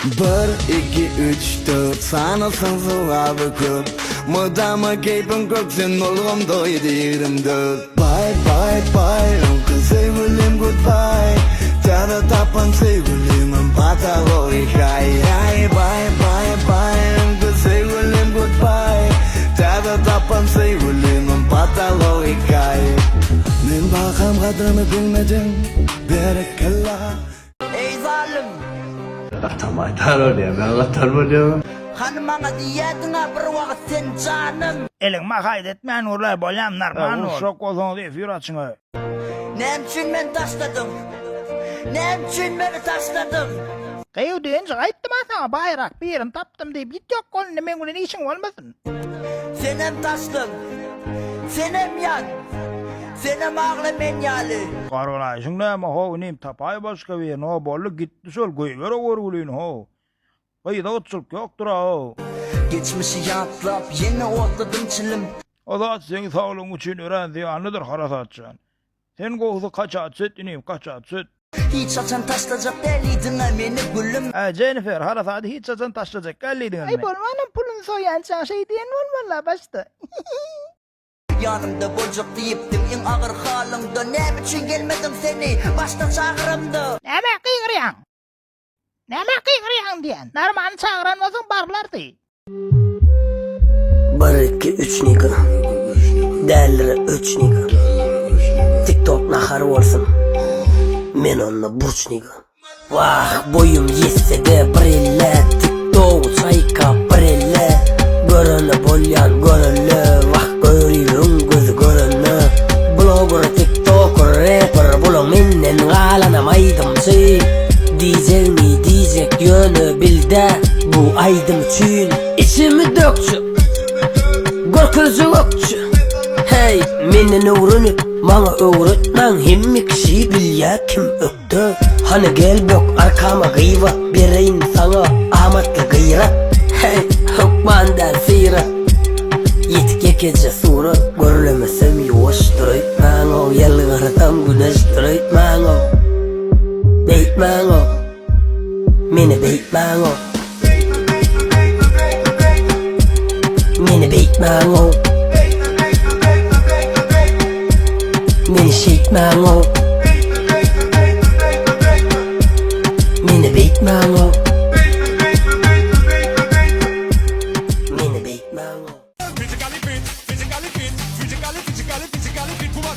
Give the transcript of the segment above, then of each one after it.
1, 2, 3, 4 Sanasın sıvabı köp Mıdama keyfin köksün olğum doydu 24 Bye bye bye Uncle sevgilim goodbye Canı tapan sevgilimin pataloğu hikaye Bye bye bye Uncle sevgilim goodbye Canı tapan sevgilimin pataloğu hikaye Men bakam kadrini bilmedim Berekallah Ey zalim Atamay tarol ya ben atar diyorum. hanıma diyetine bir vakit sen canım Elin kaydetmeyen urlay boyanlar man şok olsun diye fyr açın. Ne için ben taşladım Ne için beni taşladın Kayu deyince ayıttım sana bayrak bir yerin taptım deyip git yok kolunu men bunun işin olmasın. Senem taşlım Senem yan Senem ağlı men yalı Karolay şimdi ama ho neyim tapay başka bir yerin ho bolluk gitti sol koyu ver o vurguluyun ho. Kayıda otçuluk yoktur ho. Geçmişi yatlap yeni otladım çilim O da senin sağlığın için öğrendiği anıdır harasatçın. Sen koğusu kaç at süt ineyim kaç at süt. Hiç açan taşlayacak deliydin beni gülüm Jennifer harasatı hiç açan taşlayacak gelliydin anne. Ay bolmanın pulunu soyan şey diyen olmalı başta. Yanımda boncuk deyiptim en ağır halımda Ne için gelmedim seni başta çağırımdı Ne mi kıygırıyan? Ne mi kıygırıyan diyen? Narman çağıranmasın barlardı. 1, 2, 3 nigga Değerleri 3 nigga TikTok nahar olsun Men onunla burç nigga Vah boyum yetse de brille TikTok çayka brille Görünü bolyan görünü Vah görüyüm gözü görünü Blogger, TikToker, rapper Bulun minnen galanamaydım şey Diyecek mi diyecek yönü bilde Bu aydım için içimi dökçü Görközü ökçü Hey meni öğrenip bana öğretmen Himmi kişi bil ya kim öktü Hani gel bök arkama gıyva Bireyim sana ahmetli gıyra Hey hukman der sıyra Yetik gece sura Görlemesem yuvaştırayt Mano yalgaratam güneştırayt Mano Beyt mano Meni beyt mano Meni beyt mango Meni shake mango Meni beyt mango Meni beyt mango Physically fit, physically fit, physically fit, woman,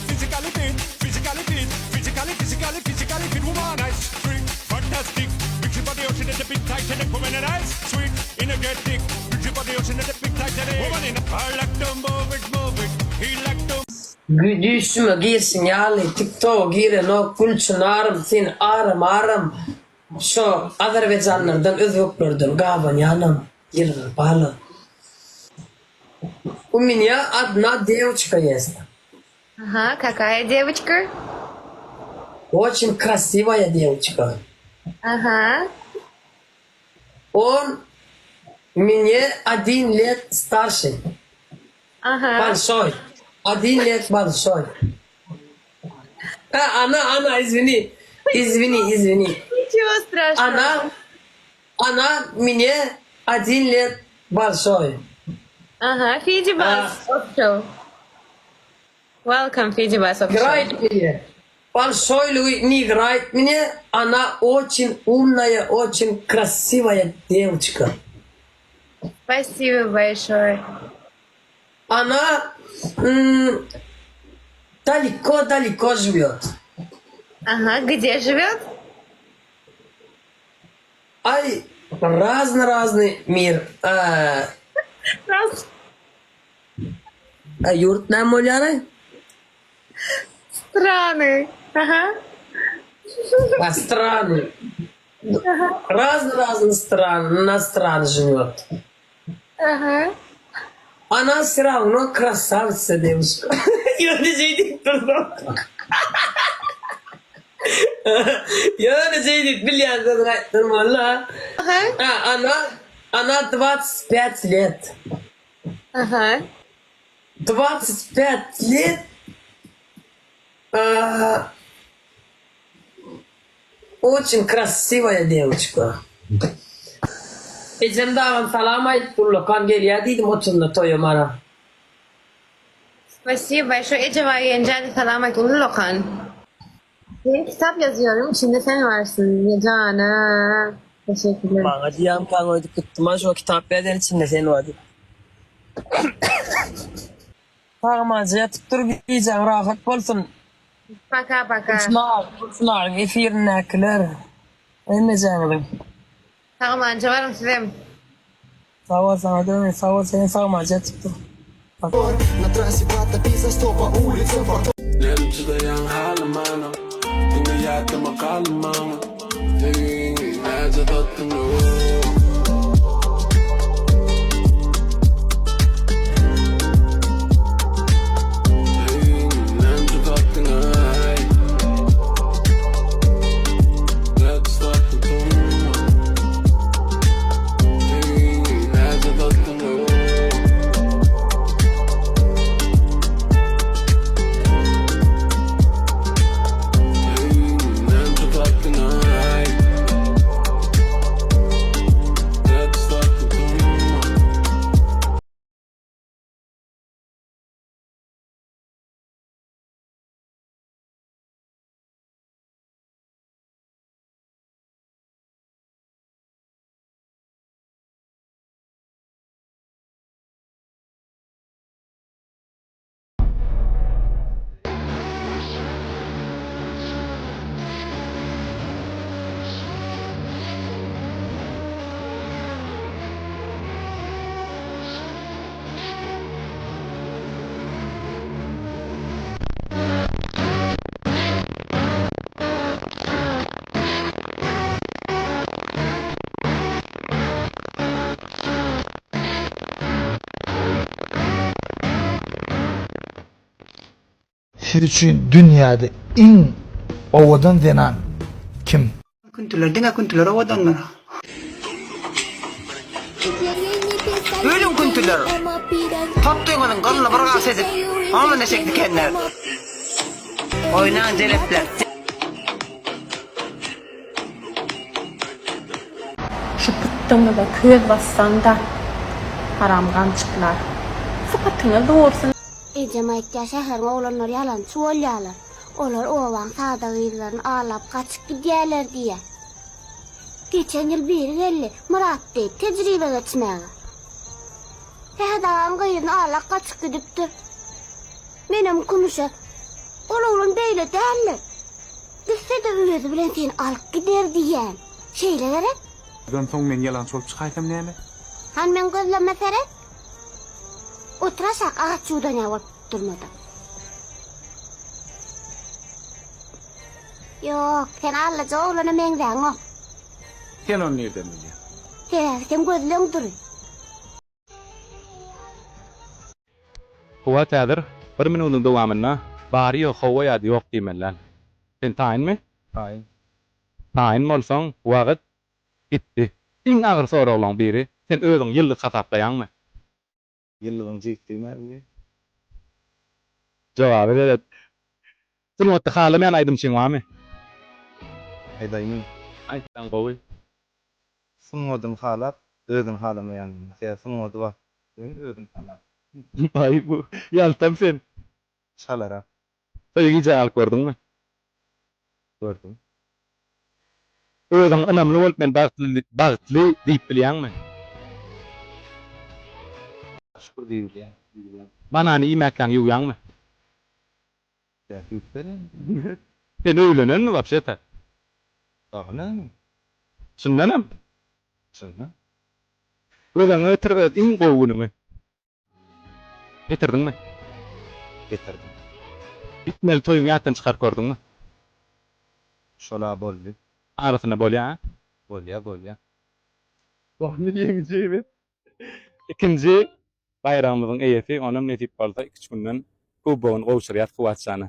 physically fit, woman, nice, sweet, fantastic. Picture body ocean at the big Titanic, woman and ice, sweet, energetic. Picture body ocean at the big Titanic, woman in I like to move it, he like to. Güdüsüme girsin yali TikTok'a giren o kulçunarım Sen arım Şu Azerbaycanlardan özbeklerden gaban yanım Girer bana У меня одна девочка есть Ага, какая девочка? Очень красивая девочка Ага. Он мне 1 лет старше Ага. Большой 1 лет большой Она, извини Ничего страшного. Она мне 1 лет большой Ага, Фидибас Official. Welcome, Фидибас Official. Играет мне большой не играет мне Она очень умная, очень красивая девочка Спасибо большое. Она далеко живет. Ага, где живет? Ай, разный мир. Раз. Yurt ne molyаны? Страны. Ага. Страны. Разные страны живет. Ага. Она все равно красавица девушка. Я не знаю, блядь, нормально. Она 25 лет. Ага. 25 лет? Очень красивая девочка. Ecem dağın salam ayıp Lokan geliyor dedim oturma toyum ara. Спасибо большое. Ece var Yence'de selam aleyküm Lokan. Bir kitap yazıyorum. İçinde sen varsın. Ya canım. Teşekkürler. Bana diyem kan oydu kutuma şu kitap beden içinde sen vardı. Sağmacı yatıp dur giyeceğim rahat bolsun. Paka paka. Sınav efirine kiler. Emmeyeceğim. Tamam anca varım sizem. Sağ ol sana dönme sağ ol senin sağmacı yatıp dur. Never to the young Harlemano. Think we had them a call mama. Think I just thought to know. Siz üçün dünyada en ovadan denen kim? Ölüm küntüler. Tattığının kanına bırak edip. Ama ne şekli kendiler. Oynayan celepler. Şu pıttığını da köz bassan da haram kançıklar. Sıfatını doğursun. Ecem aytya şäherine olanlar yalançy bolýarlar. Olar owaň sadagyrlaryny alap kaçyp gidýärler diýe. Geçen ýyl biri geldi, Murat diýip tejribe geçmäge. Tähdam gyýyny alap kaçyp gidipdi. Menem kumuşa, oğlum beýle dälle. Gitse de özü bilen seni alyp gider diýen. Şeýle gerek. Ondan soň men yalan bolup çykaýsam näme? Han men gözleme serek. Oturasak ağaç yudan yavuk durmadı. Yok, sen allaca oğlanı mengden o. Sen onu nereden bilýän? Sen gözlüğün duruyor. Huwa täzir bir minutyň dowamynda bary ýok hawa ýady ýok diýmenler. Sen taýynmy? Taýyn. Taýyn bolsaň wagt gitdi. Iň agyr soragylaryň biri sen özüň ýyllyk hasapdaýanmy? Yıllygyň jekdigimi? Jogap berýär. Sınwatda haly men aýdym çyňwamy? Aýdaýmy? Aýtdan gowy. Sınwadym halap, özüm halamaýan. Sen sınwady bak. Özüm halap. Ay bu. Ýaltam sen. Şalara. Söýgi jal gördüňmi? Gördüm. Özüň önämli bolup men bagtly diýip bilýänmi? Şukur diýilýär. Banany iýmekden ýuwýanmy? Ya ýüpbere. Sen öýlenenmi wapşeta? Dağlanmy? Şundanam. Şunda. Özüň ötürgät iň gowunymy? Getirdiňmi? Getirdim. Bitmeli toyuň ýatdan çykar gördüňmi? Şola boldy. Arasyna bolýar. Bolýa. Bahni diýenjebi. İkinci bayramymyzyň eýesi onam netip bolsa 2 günden kubogyn gowşuryat Kuwatsany.